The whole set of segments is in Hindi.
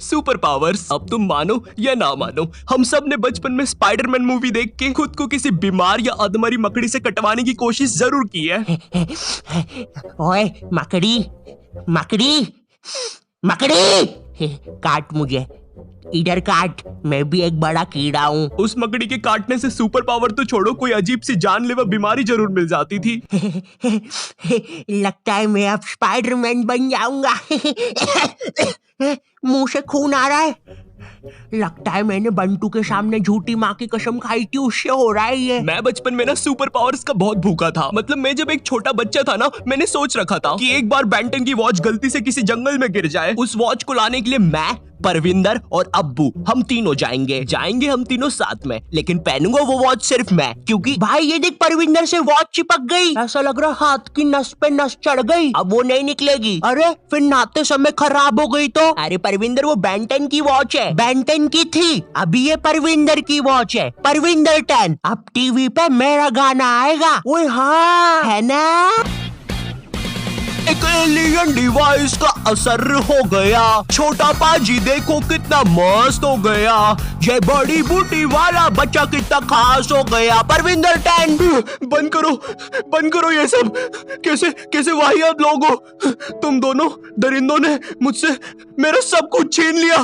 Super powers. अब तुम मानो या ना मानो, हम सब ने बचपन में स्पाइडरमैन मूवी देख के खुद को किसी बीमार या अधमरी मकड़ी से कटवाने की कोशिश जरूर की है। ओए मकड़ी मकड़ी मकड़ी, काट मुझे, इधर काट, मैं भी एक बड़ा कीड़ा हूँ। उस मकड़ी के काटने से सुपर पावर तो छोड़ो, कोई अजीब सी जानलेवा बीमारी जरूर मिल जाती थी। लगता है मैं अब स्पाइडरमैन बन जाऊंगा। मुंह से खून आ रहा है, लगता है मैंने बंटू के सामने झूठी माँ की कसम खाई थी, उससे हो रहा है ये। मैं बचपन में ना सुपर पावर्स का बहुत भूखा था। मतलब मैं जब एक छोटा बच्चा था ना, मैंने सोच रखा था कि एक बार बेंटन की वॉच गलती से किसी जंगल में गिर जाए, उस वॉच को लाने के लिए मैं, परविंदर और अब्बू हम तीनों जाएंगे हम तीनों साथ में, लेकिन पहनूंगा वो वॉच सिर्फ मैं, क्योंकि भाई ये देख, परविंदर से वॉच चिपक गई, ऐसा लग रहा हाथ की नस पे नस चढ़ गई, अब वो नहीं निकलेगी। अरे फिर नहाते समय खराब हो गई तो? अरे परविंदर वो बेंटन की वॉच है, बेंटन की थी, अभी ये परविंदर की वॉच है, परविंदर 10। अब टीवी पे मेरा गाना आएगा। ओए हाँ, है ना? एक एलियन डिवाइस का असर हो गया, छोटा पाजी देखो कितना मस्त हो गया, ये बड़ी बूटी वाला बच्चा कितना खास हो गया। परविंदर 10, बंद करो ये सब। कैसे वाहियात लोग हो तुम दोनों। दरिंदों ने मुझसे मेरा सब कुछ छीन लिया।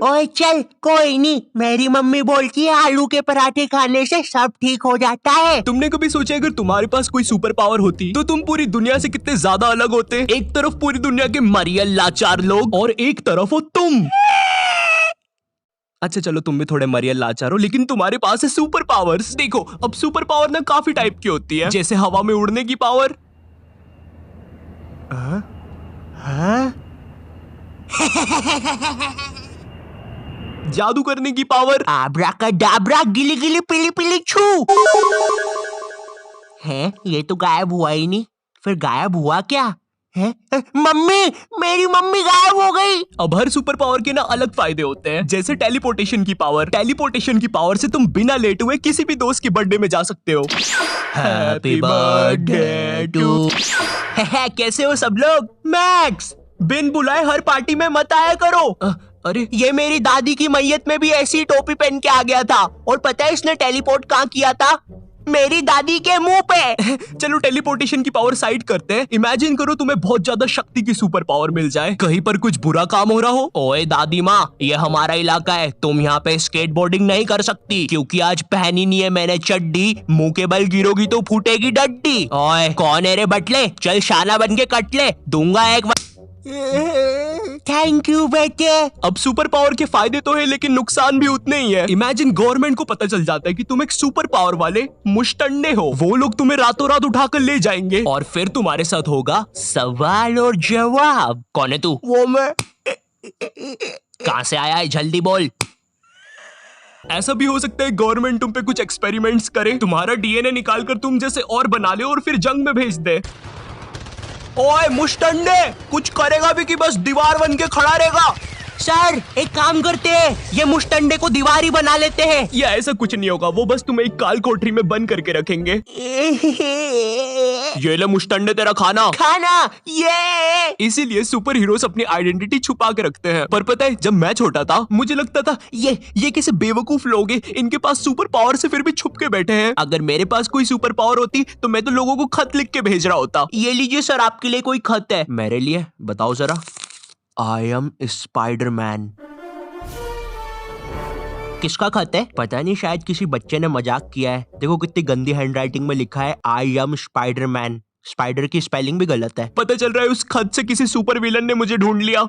ओए चल, कोई नहीं, मेरी मम्मी बोलती है आलू के पराठे खाने से सब ठीक हो जाता है। तुमने कभी सोचा अगर तुम्हारे पास कोई सुपर पावर होती तो तुम पूरी दुनिया से कितने ज्यादा अलग होते? एक तरफ पूरी दुनिया के मरियल लाचार लोग और एक तरफ हो तुम। अच्छा चलो तुम भी थोड़े मरियल लाचार हो, लेकिन तुम्हारे पास है सुपर पावर्स। देखो अब सुपर पावर ना काफी टाइप की होती है, जैसे हवा में उड़ने की पावर, जादू करने की पावर, आब्राकाडाब्रा गिली गिली पिली पिली छू। है ये तो गायब हुआ ही नहीं, फिर गायब हुआ क्या है? मम्मी, मेरी मम्मी गायब हो गई। अब हर सुपर पावर के ना अलग फायदे होते हैं, जैसे टेलीपोर्टेशन की पावर। टेलीपोर्टेशन की पावर से तुम बिना लेटे हुए किसी भी दोस्त के बर्थडे में जा सकते हो। Happy birthday to. कैसे हो सब लोग? मैक्स, बिन बुलाए हर पार्टी में मत आया करो। अरे ये मेरी दादी की मैयत में भी ऐसी टोपी पहन के आ गया था, और पता है इसने टेलीपोर्ट कहाँ किया था? मेरी दादी के मुंह पे। चलो टेलीपोर्टेशन की पावर साइड करते हैं। इमेजिन करो तुम्हें बहुत ज्यादा शक्ति की सुपर पावर मिल जाए, कहीं पर कुछ बुरा काम हो रहा हो। ओए दादी माँ, ये हमारा इलाका है, तुम यहाँ पे स्केटबोर्डिंग नहीं कर सकती, क्योंकि आज पहनी नहीं है मैंने चड्डी, मुंह के बल गिरोगी तो फूटेगी डड्डी। ओए कौन है रे बटले, चल शाना बन के कट ले, दूंगा एक। थैंक यू बेटे। अब सुपर पावर के फायदे तो है, लेकिन नुकसान भी उतने ही है। इमेजिन गवर्नमेंट को पता चल जाता है कि तुम एक सुपर पावर वाले मुश्तंडे हो, वो लोग तुम्हें रातों रात उठाकर ले जाएंगे और फिर तुम्हारे साथ होगा सवाल और जवाब। कौन है तू? वो मैं। कहाँ से आया है, जल्दी बोल। ऐसा भी हो सकता है गवर्नमेंट तुम पे कुछ एक्सपेरिमेंट्स करे, तुम्हारा डीएनए निकाल कर तुम जैसे और बना ले और फिर जंग में भेज दे। ओए मुश्तंडे, कुछ करेगा भी कि बस दीवार बन के खड़ा रहेगा? सर एक काम करते हैं, ये मुश्तंडे को दीवार ही बना लेते हैं। या ऐसा कुछ नहीं होगा, वो बस तुम्हें एक काल कोठरी में बंद करके रखेंगे। ये ले मुश्तंडे तेरा खाना। ये इसीलिए सुपर हीरोज अपनी आइडेंटिटी छुपा के रखते हैं। पर पता है जब मैं छोटा था मुझे लगता था ये कैसे बेवकूफ लोग हैं, इनके पास सुपर पावर से फिर भी छुप के बैठे हैं। अगर मेरे पास कोई सुपर पावर होती तो मैं तो लोगों को खत लिख के भेज रहा होता। ये लीजिए सर, आपके लिए कोई खत है। मेरे लिए? बताओ जरा। I am Spiderman. किसका खत है? पता नहीं, शायद किसी बच्चे ने मजाक किया है। देखो कितनी गंदी हैंडराइटिंग में लिखा है, आई एम स्पाइडरमैन। स्पाइडर की स्पेलिंग भी गलत है। पता चल रहा है उस खत से किसी सुपर विलन ने मुझे ढूंढ लिया।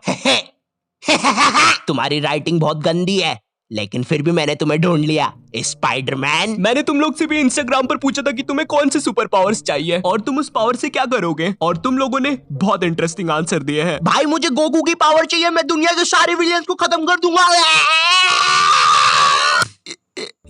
तुम्हारी राइटिंग बहुत गंदी है, लेकिन फिर भी मैंने तुम्हें ढूंढ लिया, स्पाइडरमैन। मैंने तुम लोग से भी इंस्टाग्राम पर पूछा था कि तुम्हें कौन से सुपर पावर्स चाहिए और तुम उस पावर से क्या करोगे, और तुम लोगों ने बहुत इंटरेस्टिंग आंसर दिए हैं। भाई मुझे गोकू की पावर चाहिए, मैं दुनिया के सारे विलियंस को खत्म कर दूंगा।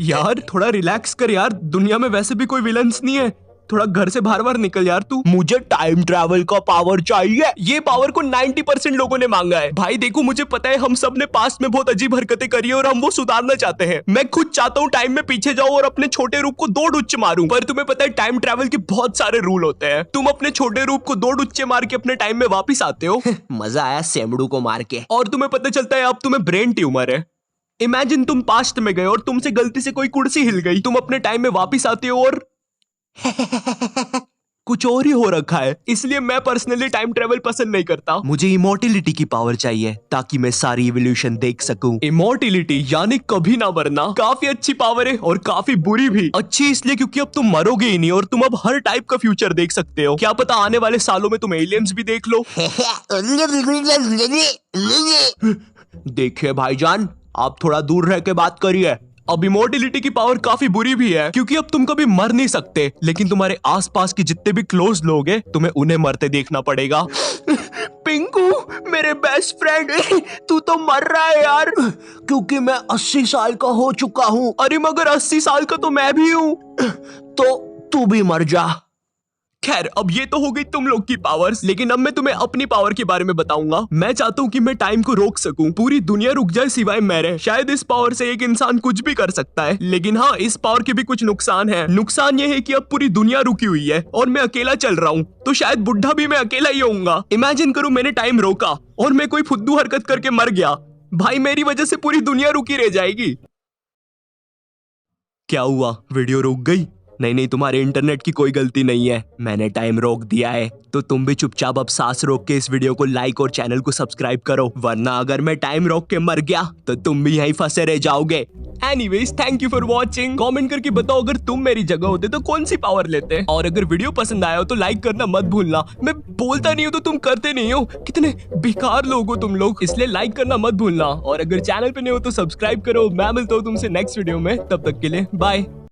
यार थोड़ा रिलैक्स कर यार, दुनिया में वैसे भी कोई विलन्स नहीं है। थोड़ा घर से बाहर बाहर निकल यार तू। मुझे टाइम ट्रैवल का पावर चाहिए। ये पावर को 90% लोगों ने मांगा है। भाई देखो, मुझे पता है हम सब ने पास्ट में बहुत अजीब हरकतें करी है और हम वो सुधारना चाहते हैं। मैं खुद चाहता हूँ टाइम में पीछे जाऊं और अपने छोटे रूप को 2 डुच्चे मारूं। पर तुम्हें पता है टाइम ट्रैवल के बहुत सारे रूल होते हैं। तुम अपने छोटे रूप को 2 डुच्चे मार के अपने टाइम में वापिस आते हो। मजा आया सेमड़ू को मार के। और तुम्हें पता चलता है अब तुम्हें ब्रेन ट्यूमर है। इमेजिन तुम पास्ट में गए और तुमसे गलती से कोई कुर्सी हिल गई। तुम अपने टाइम में वापिस आते हो और कुछ और ही हो रखा है। इसलिए मैं पर्सनली टाइम ट्रेवल पसंद नहीं करता। मुझे इमोर्टिलिटी की पावर चाहिए ताकि मैं सारी इवोल्यूशन देख सकूं। इमोर्टिलिटी यानी कभी ना मरना काफी अच्छी पावर है और काफी बुरी भी। अच्छी इसलिए क्योंकि अब तुम मरोगे ही नहीं और तुम अब हर टाइप का फ्यूचर देख सकते हो। क्या पता आने वाले सालों में तुम एलियंस भी देख लो। देखिए भाईजान, आप थोड़ा दूर रह के बात करिए। अब इमोर्टिलिटी की पावर काफी बुरी भी है क्योंकि अब तुम कभी मर नहीं सकते, लेकिन तुम्हारे आसपास के जितने भी क्लोज लोग हैं तुम्हें उन्हें मरते देखना पड़ेगा। पिंकू मेरे बेस्ट फ्रेंड, तू तो मर रहा है यार, क्योंकि मैं 80 साल का हो चुका हूँ। अरे मगर 80 साल का तो मैं भी हूँ। तो तू भी मर जा। खैर, अब ये तो हो गई तुम लोग की पावर्स, लेकिन अब मैं तुम्हें अपनी पावर के बारे में बताऊंगा। मैं चाहता हूँ कि मैं टाइम को रोक सकूं, पूरी दुनिया रुक जाए सिवाय मेरे। शायद इस पावर से एक इंसान कुछ भी कर सकता है, लेकिन हाँ, इस पावर के भी कुछ नुकसान है। नुकसान ये है कि अब पूरी दुनिया रुकी हुई है और मैं अकेला चल रहा हूँ, तो शायद बुढ़ा भी मैं अकेला ही होऊंगा। इमेजिन करो मैंने टाइम रोका और मैं कोई फुद्दू हरकत करके मर गया। भाई मेरी वजह से पूरी दुनिया रुकी रह जाएगी। क्या हुआ, वीडियो रुक गई? नहीं, तुम्हारे इंटरनेट की कोई गलती नहीं है, मैंने टाइम रोक दिया है। तो तुम भी चुपचाप अब सांस रोक के इस वीडियो को लाइक और चैनल को सब्सक्राइब करो, वरना अगर मैं टाइम रोक के मर गया तो तुम भी यहीं फंसे रह जाओगे। Anyways, thank you for watching. Comment करके बताओ अगर तुम मेरी जगह होते तो कौन सी पावर लेते। और अगर वीडियो पसंद आया हो तो लाइक करना मत भूलना। मैं बोलता नहीं हूँ तो तुम करते नहीं हो, कितने बेकार लोग हो तुम लोग, इसलिए लाइक करना मत भूलना। और अगर चैनल पे नहीं हो तो सब्सक्राइब करो। मैं मिलता हूँ तुमसे नेक्स्ट वीडियो में, तब तक के लिए बाय।